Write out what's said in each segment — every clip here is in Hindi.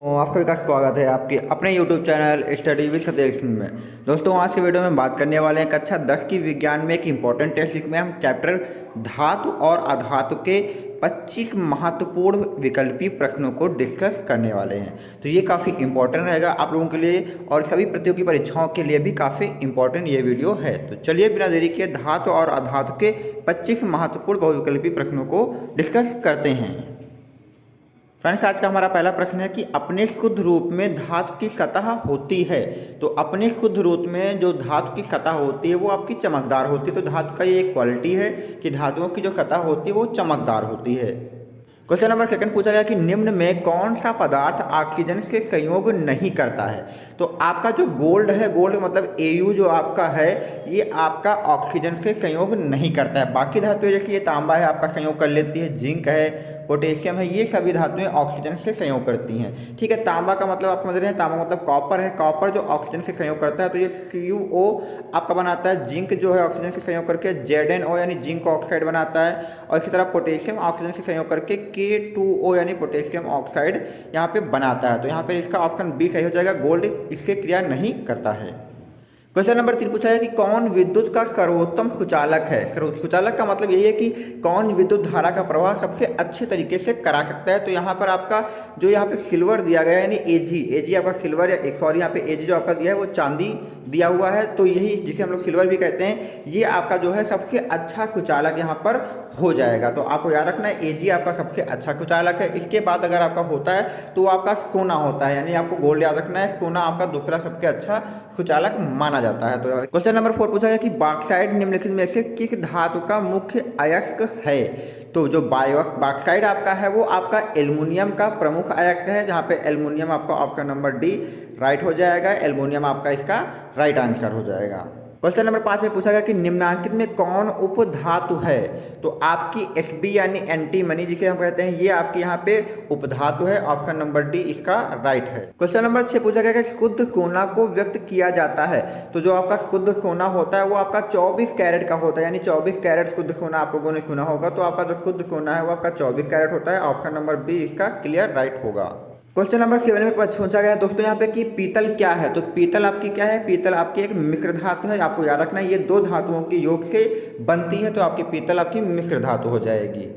आप सभी का स्वागत है आपके अपने YouTube channel study with Satej Singh में। दोस्तों आज की वीडियो में बात करने वाले हैं कक्षा 10 की विज्ञान में एक इम्पॉर्टेंट टेस्ट जिसमें हम चैप्टर धातु और अधातु के 25 महत्वपूर्ण विकल्पीय प्रश्नों को डिस्कस करने वाले हैं। तो ये काफ़ी इंपॉर्टेंट रहेगा आप लोगों के लिए और सभी प्रतियोगी परीक्षाओं के लिए भी काफ़ी इंपॉर्टेंट ये वीडियो है। तो चलिए बिना देरी के धातु और अधातु के 25 महत्वपूर्ण बहुविकल्पीय प्रश्नों को डिस्कस करते हैं। फ्रेंड्स आज का हमारा पहला प्रश्न है कि अपने शुद्ध रूप में धातु की सतह होती है। तो अपने शुद्ध रूप में जो धातु की सतह होती है वो आपकी चमकदार होती है। तो धातु का ये एक क्वालिटी है कि धातुओं की जो सतह होती है वो चमकदार होती है। क्वेश्चन नंबर सेकंड पूछा गया कि निम्न में कौन सा पदार्थ ऑक्सीजन से संयोग नहीं करता है। तो आपका जो गोल्ड है, गोल्ड मतलब Au जो आपका है ये आपका ऑक्सीजन से संयोग नहीं करता है। बाकी धातुएं जैसे ये तांबा है आपका संयोग कर लेती है, जिंक है, पोटेशियम है, ये सभी धातुएं ऑक्सीजन से संयोग करती हैं। ठीक है, तांबा का मतलब आप समझ रहे हैं, तांबा मतलब कॉपर है, कॉपर जो ऑक्सीजन से संयोग करता है तो ये CuO आपका बनाता है। जिंक जो है ऑक्सीजन से संयोग करके ZnO यानी जिंक ऑक्साइड बनाता है। और इसी तरह पोटेशियम ऑक्सीजन से संयोग करके K2O यानी पोटेशियम ऑक्साइड यहाँ पे बनाता है। तो यहाँ पे इसका ऑप्शन बी सही हो जाएगा, गोल्ड इससे क्रिया नहीं करता है। क्वेश्चन नंबर 3 पूछा है कि कौन विद्युत का सर्वोत्तम सुचालक है। सुचालक का मतलब यही है कि कौन विद्युत धारा का प्रवाह सबसे अच्छे तरीके से करा सकता है। तो यहाँ पर आपका जो यहाँ पे सिल्वर दिया गया है यानी Ag आपका सिल्वर या सॉरी यहाँ पे Ag जो आपका दिया है वो चांदी दिया हुआ है। तो यही जिसे हम लोग सिल्वर भी कहते हैं, ये आपका जो है सबसे अच्छा सुचालक यहाँ पर हो जाएगा। तो आपको याद रखना है Ag आपका सबसे अच्छा सुचालक है। इसके बाद अगर आपका होता है तो आपका सोना होता है, यानी आपको गोल्ड याद रखना है, सोना आपका दूसरा सबसे अच्छा सुचालक माना जाता है। तो क्वेश्चन नंबर 4 पूछा गया कि बॉक्साइट निम्नलिखित में से किस धातु का मुख्य अयस्क है। तो जो बॉक्साइट आपका है वो आपका एल्युमिनियम का प्रमुख अयस्क है, जहाँ पे एल्युमिनियम आपका ऑप्शन नंबर डी राइट हो जाएगा। एल्युमिनियम आपका इसका राइट आंसर हो जाएगा। क्वेश्चन नंबर 5 में पूछा गया कि निम्नांकित में कौन उपधातु है। तो आपकी Sb यानी एंटीमनी जिसे हम कहते हैं ये आपके यहाँ पे उपधातु है। ऑप्शन नंबर डी इसका राइट है। क्वेश्चन नंबर 6 पूछा गया कि शुद्ध सोना को व्यक्त किया जाता है। तो जो आपका शुद्ध सोना होता है वो आपका 24 कैरेट का होता है, यानी 24 कैरेट शुद्ध सोना आप लोगों ने सुना होगा। तो आपका जो शुद्ध सोना है वो आपका 24 कैरेट होता है। ऑप्शन नंबर बी इसका क्लियर राइट होगा। क्वेश्चन नंबर 7 में पूछा गया दोस्तों यहाँ पे कि पीतल क्या है। तो पीतल आपकी क्या है, पीतल आपकी एक मिश्र धातु है। आपको याद रखना है ये दो धातुओं के योग से बनती है, तो आपकी पीतल आपकी मिश्र धातु हो जाएगी।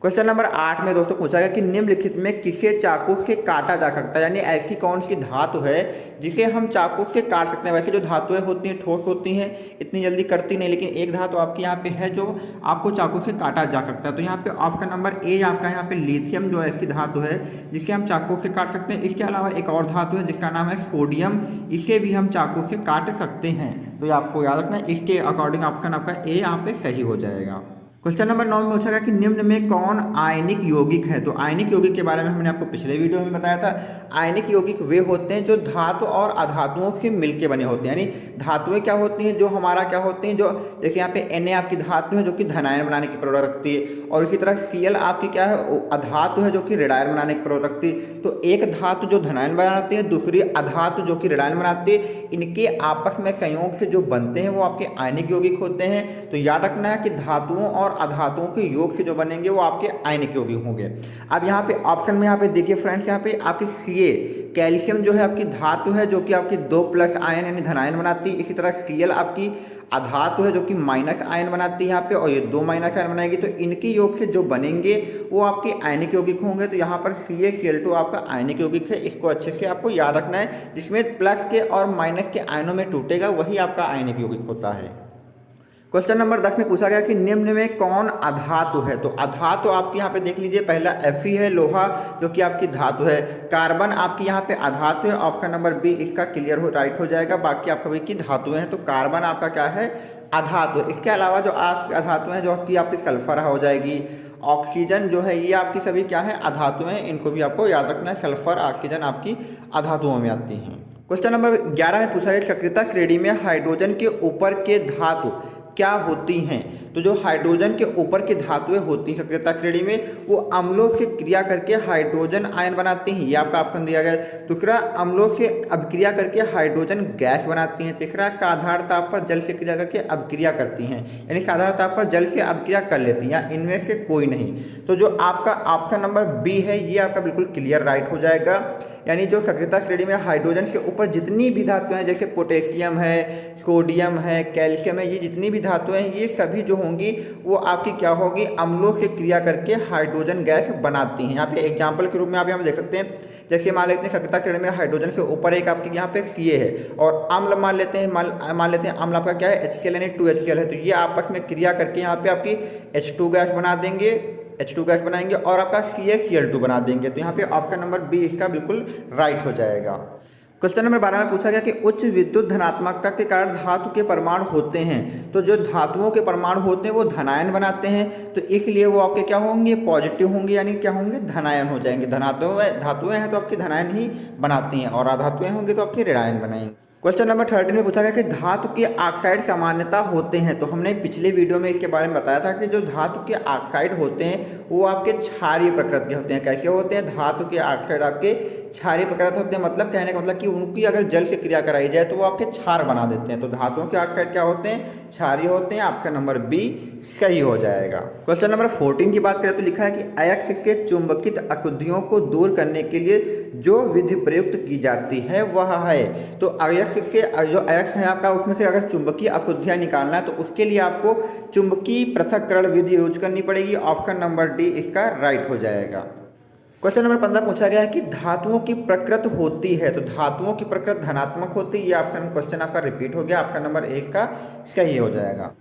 क्वेश्चन नंबर 8 में दोस्तों पूछा गया कि निम्नलिखित में किसे चाकू से काटा जा सकता है, यानी ऐसी कौन सी धातु है जिसे हम चाकू से काट सकते हैं। वैसे जो धातुएं होती हैं ठोस होती हैं, इतनी जल्दी कटती नहीं, लेकिन एक धातु आपकी यहाँ पे है जो आपको चाकू से काटा जा सकता है। तो यहाँ पे ऑप्शन नंबर ए आपका यहाँ पे लिथियम जो ऐसी धातु है जिसे हम चाकू से काट सकते हैं। इसके अलावा एक और धातु है जिसका नाम है सोडियम, इसे भी हम चाकू से काट सकते हैं। तो ये आपको याद रखना है, इसके अकॉर्डिंग ऑप्शन आपका ए यहाँ पे सही हो जाएगा। क्वेश्चन नंबर 9 में पूछा गया कि निम्न में कौन आयनिक यौगिक है। तो आयनिक यौगिक के बारे में हमने आपको पिछले वीडियो में बताया था। आयनिक यौगिक वे होते हैं जो धातु और अधातुओं से मिलके बने होते हैं, यानी धातुएं क्या होती हैं जो हमारा क्या होती हैं, जो जैसे यहाँ पे Na आपकी धातु है जो कि धनायन बनाने की प्रवृत्ति रखती है, और इसी तरह Cl आपकी क्या है अधातु है जो कि ऋणायन बनाने की प्रवृत्ति रखती है। तो एक धातु जो धनायन बनाती है, दूसरी अधातु जो कि ऋणायन बनाती है, इनके आपस में संयोग से जो बनते हैं वो आपके आयनिक यौगिक होते हैं। तो याद रखना है कि धातुओं और अधातुओं के योग से जो बनेंगे वो आपके आयनिक यौगिक होंगे। अब यहाँ पे ऑप्शन में यहाँ पे देखिए फ्रेंड्स, यहाँ पे आपकी Ca कैल्शियम जो है आपकी धातु है जो कि आपकी 2+ आयन यानी धनायन बनाती है। इसी तरह Cl आपकी अधातु है जो कि माइनस आयन बनाती है यहाँ पे, और ये 2 माइनस आयन बनाएगी। तो इनके योग से जो बनेंगे वो आपके आयनिक यौगिक होंगे। तो यहाँ पर CaCl2 आपका आयनिक यौगिक है, इसको अच्छे से आपको याद रखना है। जिसमें प्लस के और माइनस के आयनों में टूटेगा वही आपका आयनिक यौगिक होता है। क्वेश्चन नंबर 10 में पूछा गया कि निम्न में कौन अधातु है। तो अधातु आपके यहाँ पे देख लीजिए, पहला Fe है लोहा जो कि आपकी धातु है। कार्बन आपकी यहाँ पे अधातु है। ऑप्शन नंबर बी इसका क्लियर हो राइट हो जाएगा। बाकी आप सभी की धातुएं हैं, तो कार्बन आपका क्या है अधातु है। इसके अलावा जो आप अधातु हैं जो कि आपकी सल्फर हो जाएगी, ऑक्सीजन जो है ये आपकी सभी क्या है अधातुएं हैं, इनको भी आपको याद रखना है। सल्फर ऑक्सीजन आपकी अधातुओं में आती हैं। क्वेश्चन नंबर 11 में पूछा गया सक्रियता श्रेणी में हाइड्रोजन के ऊपर के धातु क्या होती हैं। तो जो हाइड्रोजन के ऊपर की धातुएं होती हैं सक्रियता श्रेणी में, वो अम्लों से क्रिया करके हाइड्रोजन आयन बनाती हैं, ये आपका ऑप्शन दिया गया है। दूसरा, अम्लों से अभिक्रिया करके हाइड्रोजन गैस बनाती हैं। तीसरा, साधारण ताप पर जल से क्रिया करके अभिक्रिया करती हैं, यानी साधारण ताप पर जल से अभिक्रिया कर लेती हैं, या इनमें से कोई नहीं। तो जो आपका ऑप्शन नंबर बी है ये आपका बिल्कुल क्लियर राइट हो जाएगा। यानी जो सक्रियता श्रेणी में हाइड्रोजन से ऊपर जितनी भी धातुएं हैं, जैसे पोटेशियम है, सोडियम है, कैल्शियम है, ये जितनी भी धातुएं हैं ये सभी जो होंगी वो आपकी क्या होगी, अम्लों से क्रिया करके हाइड्रोजन गैस बनाती हैं। यहाँ पे एग्जाम्पल के रूप में आप यहाँ देख सकते हैं, जैसे मान लेते हैं सक्रियता श्रेणी में हाइड्रोजन के ऊपर एक आपकी यहाँ पे Ca है, और अम्ल मान लेते हैं अम्ल आपका क्या है, HCl यानी 2HCl है। तो ये आपस में क्रिया करके यहाँ पे आपकी H2 गैस बना देंगे, H2 गैस बनाएंगे और आपका CaCl2 बना देंगे। तो यहाँ पे ऑप्शन नंबर बी इसका बिल्कुल राइट हो जाएगा। क्वेश्चन नंबर 12 में पूछा गया कि उच्च विद्युत धनात्मकता के कारण धातु के परमाणु होते हैं, तो जो धातुओं के परमाणु होते हैं वो धनायन बनाते हैं, तो इसलिए वो आपके क्या होंगे, पॉजिटिव होंगे, यानी क्या होंगे, धनायन हो जाएंगे। धातुएं हैं तो आपकी धनायन ही बनाती हैं, और अधातुएं होंगी तो आपकी ऋणायन बनाएंगे। क्वेश्चन नंबर 13 में पूछा गया कि धातु के ऑक्साइड सामान्यता होते हैं, तो हमने पिछले वीडियो में इसके बारे में बताया था कि जो धातु के ऑक्साइड होते हैं वो आपके क्षारीय प्रकृति के होते हैं। कैसे होते हैं, धातु के ऑक्साइड आपके क्षारीय प्रकृति होते हैं, मतलब कहने का मतलब कि उनकी अगर जल से क्रिया कराई जाए तो वो आपके क्षार बना देते हैं। तो धातुओं के ऑक्साइड क्या होते हैं, क्षारीय होते हैं। ऑप्शन नंबर बी सही हो जाएगा। क्वेश्चन नंबर 14 की बात करें तो लिखा है कि अयस्क के चुंबकित अशुद्धियों को दूर करने के लिए जो विधि प्रयुक्त की जाती है वह है, तो अयस्क से जो अयस्क है आपका उसमें से अगर चुंबकीय अशुद्धियां निकालना है तो उसके लिए आपको चुंबकीय पृथक्करण विधि यूज करनी पड़ेगी। ऑप्शन नंबर डी इसका राइट हो जाएगा। क्वेश्चन नंबर 15 पूछा गया है कि धातुओं की प्रकृति होती है, तो धातुओं की प्रकृति धनात्मक होती है। ये ऑप्शन क्वेश्चन आपका रिपीट हो गया, ऑप्शन नंबर ए का सही हो जाएगा।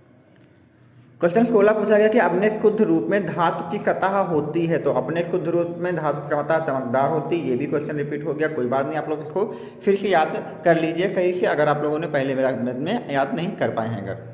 क्वेश्चन 16 पूछा गया कि अपने शुद्ध रूप में धातु की सतह होती है, तो अपने शुद्ध रूप में धातु की सतह चमकदार होती है। ये भी क्वेश्चन रिपीट हो गया, कोई बात नहीं, आप लोग इसको फिर से याद कर लीजिए सही से, अगर आप लोगों ने पहले में याद नहीं कर पाए हैं अगर।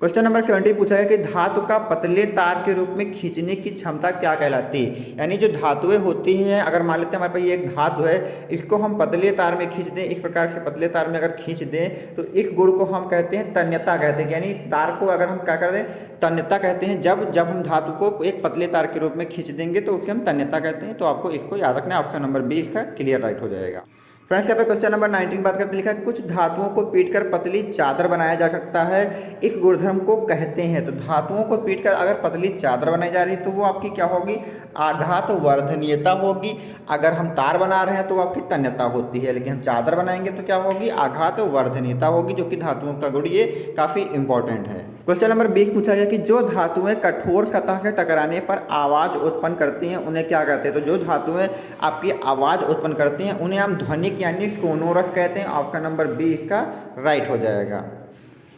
क्वेश्चन नंबर 17 पूछा गया कि धातु का पतले तार के रूप में खींचने की क्षमता क्या कहलाती है, यानी जो धातुएं होती हैं, अगर मान लेते हैं हमारे पास ये एक धातु है, इसको हम पतले तार में खींच दें, इस प्रकार से पतले तार में अगर खींच दें तो इस गुण को हम कहते हैं तन्यता कहते हैं। यानी तार को अगर हम क्या कर दें, तन्यता कहते हैं। जब हम धातु को एक पतले तार के रूप में खींच देंगे तो उसे हम तन्यता कहते हैं। तो आपको इसको याद रखना है, ऑप्शन नंबर बी इसका क्लियर राइट हो जाएगा। फ्रेंड्स, यहाँ पे क्वेश्चन नंबर 19 बात करते लिखा है कुछ धातुओं को पीटकर पतली चादर बनाया जा सकता है, इस गुणधर्म को कहते हैं। तो धातुओं को पीटकर अगर पतली चादर बनाई जा रही है तो वो आपकी क्या होगी, आघात वर्धनीयता होगी। अगर हम तार बना रहे हैं तो वो आपकी तन्यता होती है, लेकिन हम चादर बनाएंगे तो क्या होगी, आघात वर्धनीयता होगी, जो कि धातुओं का गुण ये काफ़ी इंपॉर्टेंट है। क्वेश्चन नंबर 20 पूछा गया कि जो धातुएं कठोर सतह से टकराने पर आवाज़ उत्पन्न करती हैं उन्हें क्या कहते हैं। तो जो धातुएं आपकी आवाज़ उत्पन्न करती हैं उन्हें हम ध्वनिक यानी सोनोरस कहते हैं। ऑप्शन नंबर बी इसका राइट हो जाएगा।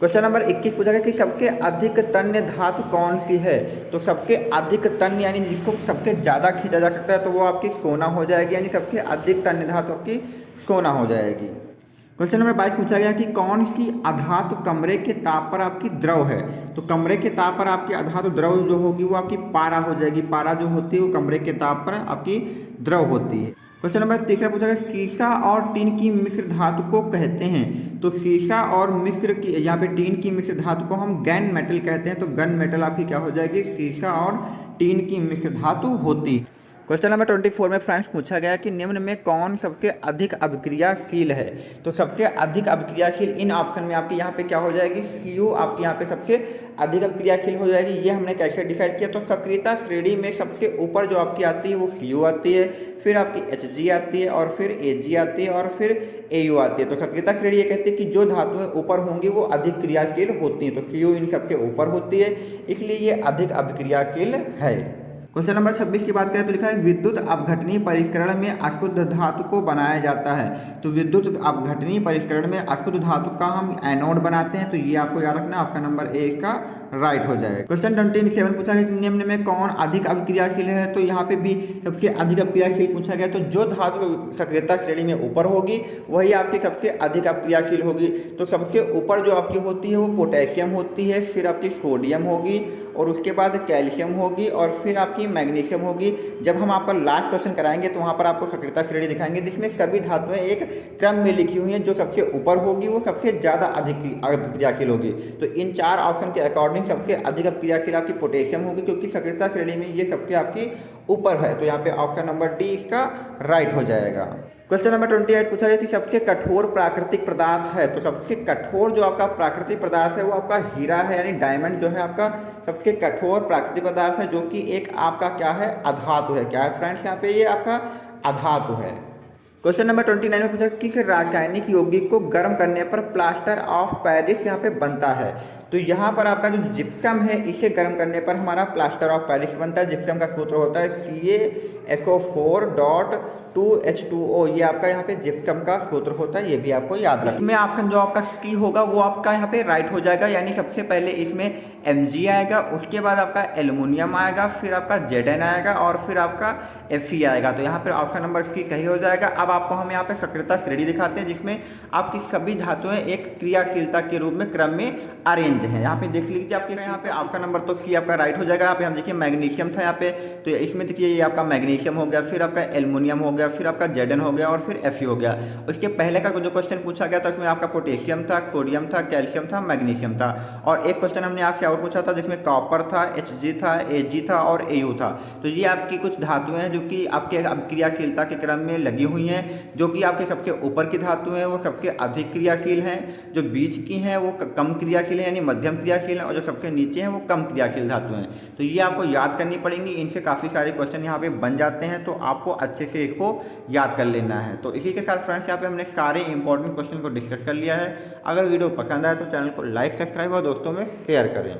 क्वेश्चन नंबर 21 पूछा गया कि सबसे अधिक तन्य धातु कौन सी है। तो सबसे अधिक तन्य यानी जिसको सबसे ज़्यादा खींचा जा सकता है तो वो आपकी सोना हो जाएगी, यानी सबसे अधिक तन्य धातु आपकी सोना हो जाएगी। क्वेश्चन नंबर 22 पूछा गया कि कौन सी अधातु कमरे के ताप पर आपकी द्रव है। तो कमरे के ताप पर आपकी अधातु द्रव जो होगी वो आपकी पारा हो जाएगी। पारा जो होती है वो कमरे के ताप पर आपकी द्रव होती है। क्वेश्चन नंबर 23 पूछा गया सीसा और टीन की मिश्र धातु को कहते हैं। तो सीसा और मिश्र की यहाँ पे टीन की मिश्र धातु को हम गन मेटल कहते हैं। तो गन मेटल आपकी क्या हो जाएगी, सीसा और टीन की मिश्र धातु होती। क्वेश्चन नंबर 24 में फ्रेंड्स पूछा गया कि निम्न में कौन सबसे अधिक अभिक्रियाशील है। तो सबसे अधिक अभिक्रियाशील इन ऑप्शन में आपकी यहाँ पे क्या हो जाएगी, Cu आपकी यहाँ पे सबसे अधिक अभिक्रियाशील हो जाएगी। ये हमने कैसे डिसाइड किया, तो सक्रियता श्रेणी में सबसे ऊपर जो आपकी आती है वो Cu आती है, फिर आपकी Hg आती है, और फिर Ag आती है, और फिर Au आती है। तो सक्रियता श्रेणी ये कहती है कि जो धातुएं ऊपर होंगी वो अधिक क्रियाशील होती हैं। तो Cu इन सबसे ऊपर होती है, इसलिए ये अधिक अभिक्रियाशील है। क्वेश्चन नंबर 26 की बात करें तो लिखा है विद्युत अपघटनीय परिष्करण में अशुद्ध धातु को बनाया जाता है। तो विद्युत अपघटनीय परिष्करण में अशुद्ध धातु का हम एनोड बनाते हैं। तो ये आपको याद रखना, ऑप्शन नंबर ए इसका राइट हो जाएगा। क्वेश्चन 27 पूछा गया कि निम्न में कौन अधिक अभिक्रियाशील है। तो यहाँ पे भी सबसे अधिक अभिक्रियाशील पूछा गया। तो जो धातु सक्रियता श्रेणी में ऊपर होगी वही आपकी सबसे अधिक अभिक्रियाशील होगी। तो सबसे ऊपर जो आपकी होती है वो पोटेशियम होती है, फिर आपकी सोडियम होगी, और उसके बाद कैल्शियम होगी और फिर आपकी मैग्नीशियम होगी। जब हम आपका लास्ट क्वेश्चन कराएंगे तो वहाँ पर आपको सक्रियता श्रेणी दिखाएंगे जिसमें सभी धातुएं एक क्रम में लिखी हुई हैं। जो सबसे ऊपर होगी वो सबसे ज़्यादा अधिक क्रियाशील होगी। तो इन 4 ऑप्शन के अकॉर्डिंग सबसे अधिक क्रियाशील आपकी पोटेशियम होगी, क्योंकि सक्रियता श्रेणी में ये सबसे आपकी ऊपर है। तो यहाँ पे ऑप्शन नंबर डी इसका राइट हो जाएगा। क्वेश्चन नंबर 28 पूछा जाए कि सबसे कठोर प्राकृतिक पदार्थ है। तो सबसे कठोर जो आपका प्राकृतिक पदार्थ है वो आपका हीरा है, यानी डायमंड जो है आपका सबसे कठोर प्राकृतिक पदार्थ है, जो कि एक आपका क्या है, अधातु है। क्या है फ्रेंड्स, यहाँ पे ये आपका अधातु है। क्वेश्चन नंबर 29 में पूछा किस रासायनिक यौगिक को गर्म करने पर प्लास्टर ऑफ पेरिस यहाँ पे बनता है। तो यहाँ पर आपका जो जिप्सम है इसे गर्म करने पर हमारा प्लास्टर ऑफ पेरिस बनता है। जिप्सम का सूत्र होता है CaSO4.2H2O। ये आपका यहाँ पे जिप्सम का सूत्र होता है, ये भी आपको याद रखना। इसमें ऑप्शन जो आपका सी होगा वो आपका यहाँ पे राइट हो जाएगा, यानी सबसे पहले इसमें Mg आएगा, उसके बाद आपका एल्युमिनियम आएगा, फिर आपका Zn आएगा और फिर आपका Fe आएगा। तो यहाँ पर ऑप्शन नंबर सी सही हो जाएगा। अब आपको हम यहाँ पे सक्रियता श्रेणी दिखाते हैं जिसमें आपकी सभी धातुएं एक क्रियाशीलता के रूप में क्रम में अरेंज है। यहाँ पे देख लीजिए आपके यहाँ पे ऑप्शन नंबर तो सी आपका राइट हो जाएगा। यहाँ पे हम देखिए मैग्नीशियम था यहाँ पे, तो इसमें देखिए ये आपका मैग्नीशियम हो गया, फिर आपका एल्युमिनियम हो गया, फिर आपका Zn हो गया और फिर Fe हो गया। उसके पहले का जो क्वेश्चन पूछा गया था उसमें आपका पोटेशियम था, सोडियम था, कैल्शियम था, मैग्नीशियम था। और एक क्वेश्चन हमने आपसे और पूछा था जिसमें कॉपर था, Hg था, Ag था और Au था। तो ये आपकी कुछ धातुएं हैं जो कि आपके क्रियाशीलता के क्रम में लगी हुई हैं। जो कि आपके सबसे ऊपर की धातुएं हैं वो सबसे अधिक क्रियाशील हैं, जो बीच की हैं वो कम क्रियाशील हैं यानी मध्यम क्रियाशील हैं, और जो सबसे नीचे हैं वो कम क्रियाशील धातुएं हैं। तो ये आपको याद करनी पड़ेंगी। इनसे काफ़ी सारे क्वेश्चन यहाँ पे बन जाते हैं, तो आपको अच्छे से इसको याद कर लेना है। तो इसी के साथ फ्रेंड्स यहाँ पे हमने सारे इंपॉर्टेंट क्वेश्चन को डिस्कस कर लिया है। अगर वीडियो पसंद आए तो चैनल को लाइक, सब्सक्राइब और दोस्तों में शेयर करें।